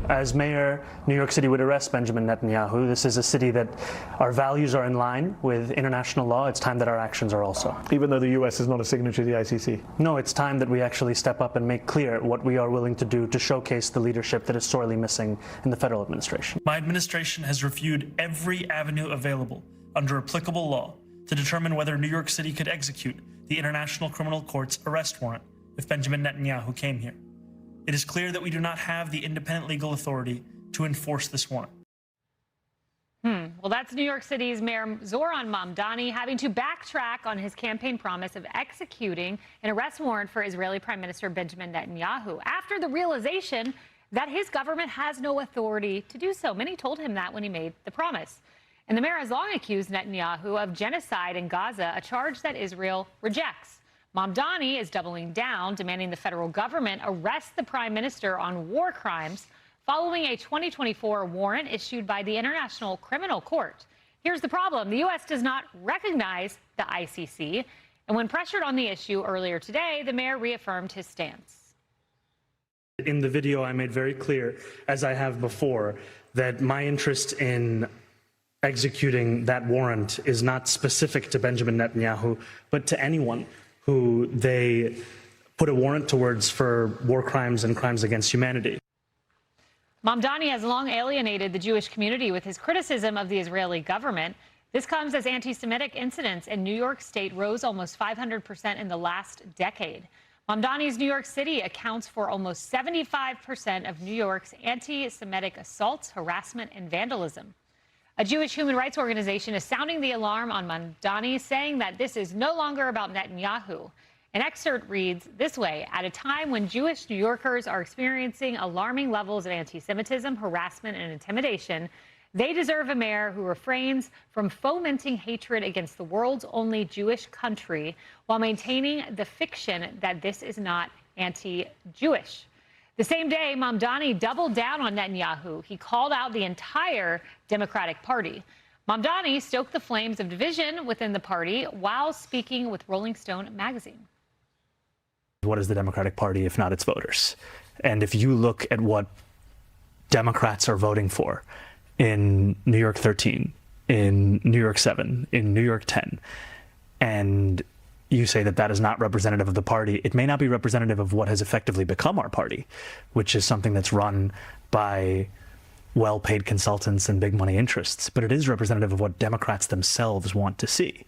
As mayor, New York City would arrest Benjamin Netanyahu. This is a city that our values are in line with international law. It's time that our actions are also. Even though the U.S. is not a signatory to the ICC? No, it's time that we actually step up and make clear what we are willing to do to showcase the leadership that is sorely missing in the federal administration. My administration has reviewed every avenue available under applicable law to determine whether New York City could execute the International Criminal Court's arrest warrant if Benjamin Netanyahu came here. It is clear that we do not have the independent legal authority to enforce this warrant. Well, that's New York City's Mayor Zohran Mamdani having to backtrack on his campaign promise of executing an arrest warrant for Israeli Prime Minister Benjamin Netanyahu after the realization that his government has no authority to do so. Many told him that when he made the promise. And the mayor has long accused Netanyahu of genocide in Gaza, a charge that Israel rejects. Mamdani is doubling down, demanding the federal government arrest the prime minister on war crimes following a 2024 warrant issued by the International Criminal Court. Here's the problem. The U.S. does not recognize the ICC. And when pressured on the issue earlier today, the mayor reaffirmed his stance. In the video, I made very clear, as I have before, that my interest in executing that warrant is not specific to Benjamin Netanyahu, but to anyone who they put a warrant towards for war crimes and crimes against humanity. Mamdani has long alienated the Jewish community with his criticism of the Israeli government. This comes as anti-Semitic incidents in New York State rose almost 500% in the last decade. Mamdani's New York City accounts for almost 75% of New York's anti-Semitic assaults, harassment, and vandalism. A Jewish human rights organization is sounding the alarm on Mamdani, saying that this is no longer about Netanyahu. An excerpt reads this way: at a time when Jewish New Yorkers are experiencing alarming levels of anti-Semitism, harassment, and intimidation, they deserve a mayor who refrains from fomenting hatred against the world's only Jewish country while maintaining the fiction that this is not anti-Jewish. The same day, Mamdani doubled down on Netanyahu. He called out the entire Democratic Party. Mamdani stoked the flames of division within the party while speaking with Rolling Stone magazine. What is the Democratic Party if not its voters? And if you look at what Democrats are voting for in New York 13, in New York 7, in New York 10, and you say that that is not representative of the party, it may not be representative of what has effectively become our party, which is something that's run by well-paid consultants and big money interests, but it is representative of what Democrats themselves want to see.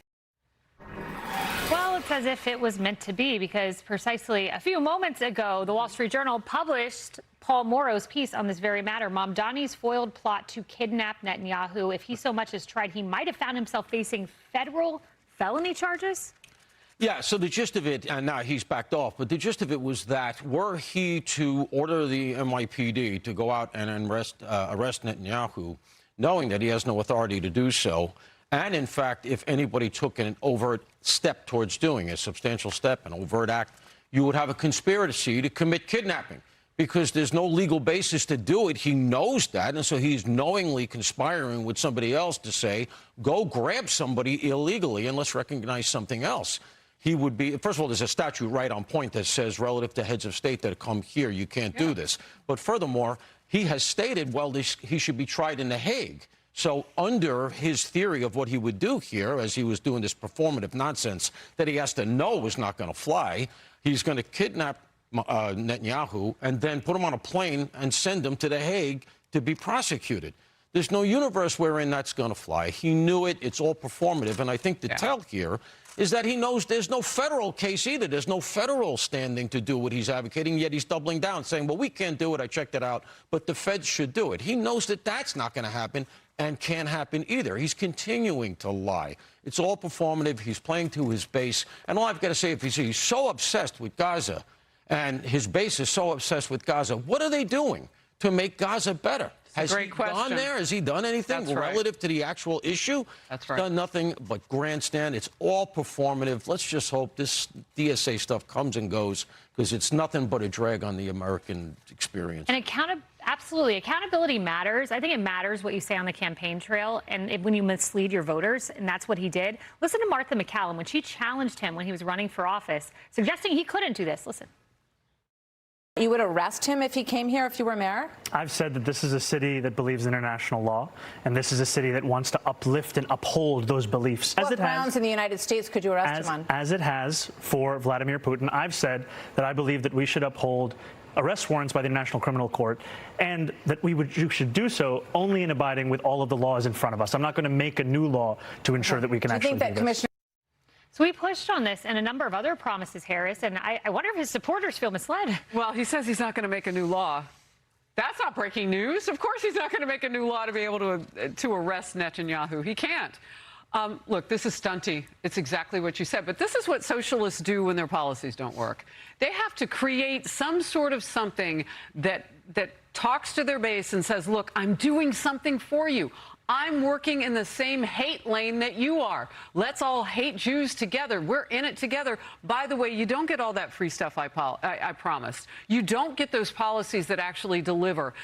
Well, it's as if it was meant to be, because precisely a few moments ago, the Wall Street Journal published Paul Morrow's piece on this very matter. Mamdani's foiled plot to kidnap Netanyahu. If he so much as tried, he might have found himself facing federal felony charges. Yeah, so the gist of it, and now he's backed off, but the gist of it was that were he to order the NYPD to go out and arrest Netanyahu, knowing that he has no authority to do so, and in fact, if anybody took an overt step towards doing a substantial step, an overt act, you would have a conspiracy to commit kidnapping, because there's no legal basis to do it. He knows that, and so he's knowingly conspiring with somebody else to say, go grab somebody illegally and let's recognize something else. He would be, first of all, there's a statute right on point that says relative to heads of state that come here, you can't do this. But furthermore, he has stated, well, he should be tried in The Hague. So under his theory of what he would do here, as he was doing this performative nonsense that he has to know was not going to fly, he's going to kidnap Netanyahu and then put him on a plane and send him to The Hague to be prosecuted. There's no universe wherein that's going to fly. He knew it. It's all performative. And I think the tell here is that he knows there's no federal case either. There's no federal standing to do what he's advocating, yet he's doubling down, saying, well, we can't do it. I checked it out, but the feds should do it. He knows that that's not going to happen and can't happen either. He's continuing to lie. It's all performative. He's playing to his base. And all I've got to say, if he's so obsessed with Gaza and his base is so obsessed with Gaza, what are they doing to make Gaza better? Has he gone there? Has he done anything relative to the actual issue? That's right. Done nothing but grandstand. It's all performative. Let's just hope this DSA stuff comes and goes, because it's nothing but a drag on the American experience. And absolutely, accountability matters. I think it matters what you say on the campaign trail and when you mislead your voters, and that's what he did. Listen to Martha McCallum when she challenged him when he was running for office, suggesting he couldn't do this. Listen. You would arrest him if he came here if you were mayor? I've said that this is a city that believes in international law, and this is a city that wants to uplift and uphold those beliefs. What grounds in the United States could you arrest him on? As it has for Vladimir Putin, I've said that I believe that we should uphold arrest warrants by the International Criminal Court, and that we should do so only in abiding with all of the laws in front of us. I'm not going to make a new law to ensure that we can actually do this. So we pushed on this and a number of other promises, Harris, and I wonder if his supporters feel misled. Well, he says he's not going to make a new law. That's not breaking news. Of course he's not going to make a new law to be able to arrest Netanyahu. He can't. Look, this is stunty. It's exactly what you said. But this is what socialists do when their policies don't work. They have to create some sort of something that talks to their base and says, look, I'm doing something for you. I'm working in the same hate lane that you are. Let's all hate Jews together. We're in it together. By the way, you don't get all that free stuff I promised. You don't get those policies that actually deliver.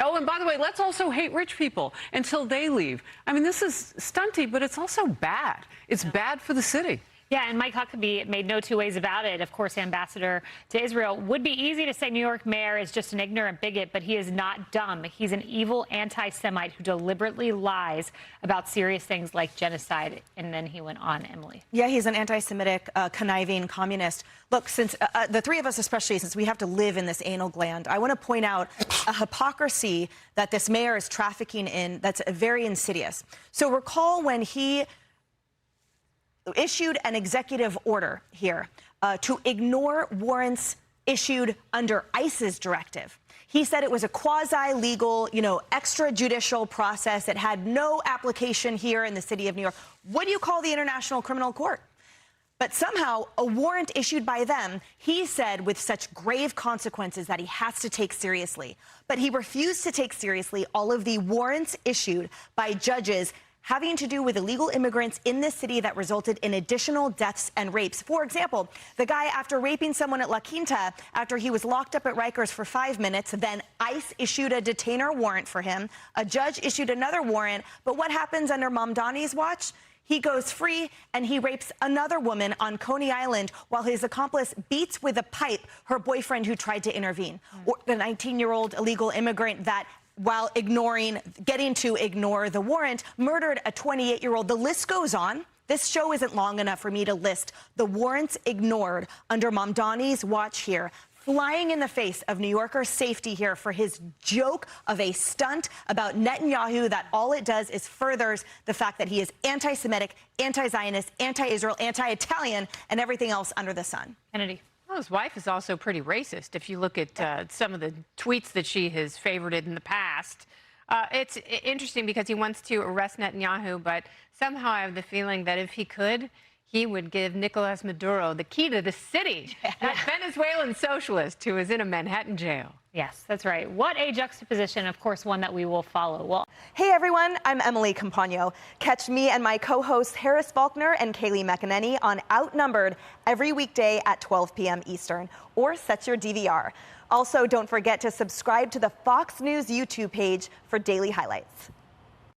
Oh, and by the way, let's also hate rich people until they leave. I mean, this is stunty, but it's also bad. It's bad for the city. Yeah, and Mike Huckabee made no two ways about it. Of course, ambassador to Israel. Would be easy to say New York mayor is just an ignorant bigot, but he is not dumb. He's an evil anti-Semite who deliberately lies about serious things like genocide. And then he went on, Emily. Yeah, he's an anti-Semitic, conniving communist. Look, since the three of us, especially since we have to live in this anal gland, I want to point out a hypocrisy that this mayor is trafficking in that's very insidious. So recall when he issued an executive order here to ignore warrants issued under ICE's directive. He said it was a quasi-legal, extrajudicial process that had no application here in the city of New York. What do you call the International Criminal Court? But somehow a warrant issued by them, he said, with such grave consequences that he has to take seriously. But he refused to take seriously all of the warrants issued by judges having to do with illegal immigrants in this city that resulted in additional deaths and rapes. For example, the guy, after raping someone at La Quinta, after he was locked up at Rikers for 5 minutes, then ICE issued a detainer warrant for him. A judge issued another warrant. But what happens under Mamdani's watch? He goes free and he rapes another woman on Coney Island while his accomplice beats with a pipe her boyfriend who tried to intervene. Or the 19-year-old illegal immigrant that, while getting to ignore the warrant, murdered a 28-year-old. The list goes on. This show isn't long enough for me to list the warrants ignored under Mamdani's watch here, flying in the face of New Yorkers' safety here for his joke of a stunt about Netanyahu that all it does is furthers the fact that he is anti-Semitic, anti-Zionist, anti-Israel, anti-Italian, and everything else under the sun. Kennedy. Well, his wife is also pretty racist. If you look at some of the tweets that she has favorited in the past, it's interesting because he wants to arrest Netanyahu, but somehow I have the feeling that if he could, he would give Nicolas Maduro the key to the city, that Venezuelan socialist who is in a Manhattan jail. Yes, that's right. What a juxtaposition, of course, one that we will follow. Well, hey, everyone, I'm Emily Campagno. Catch me and my co-hosts Harris Faulkner and Kaylee McEnany on Outnumbered every weekday at 12 p.m. Eastern, or set your DVR. Also, don't forget to subscribe to the Fox News YouTube page for daily highlights.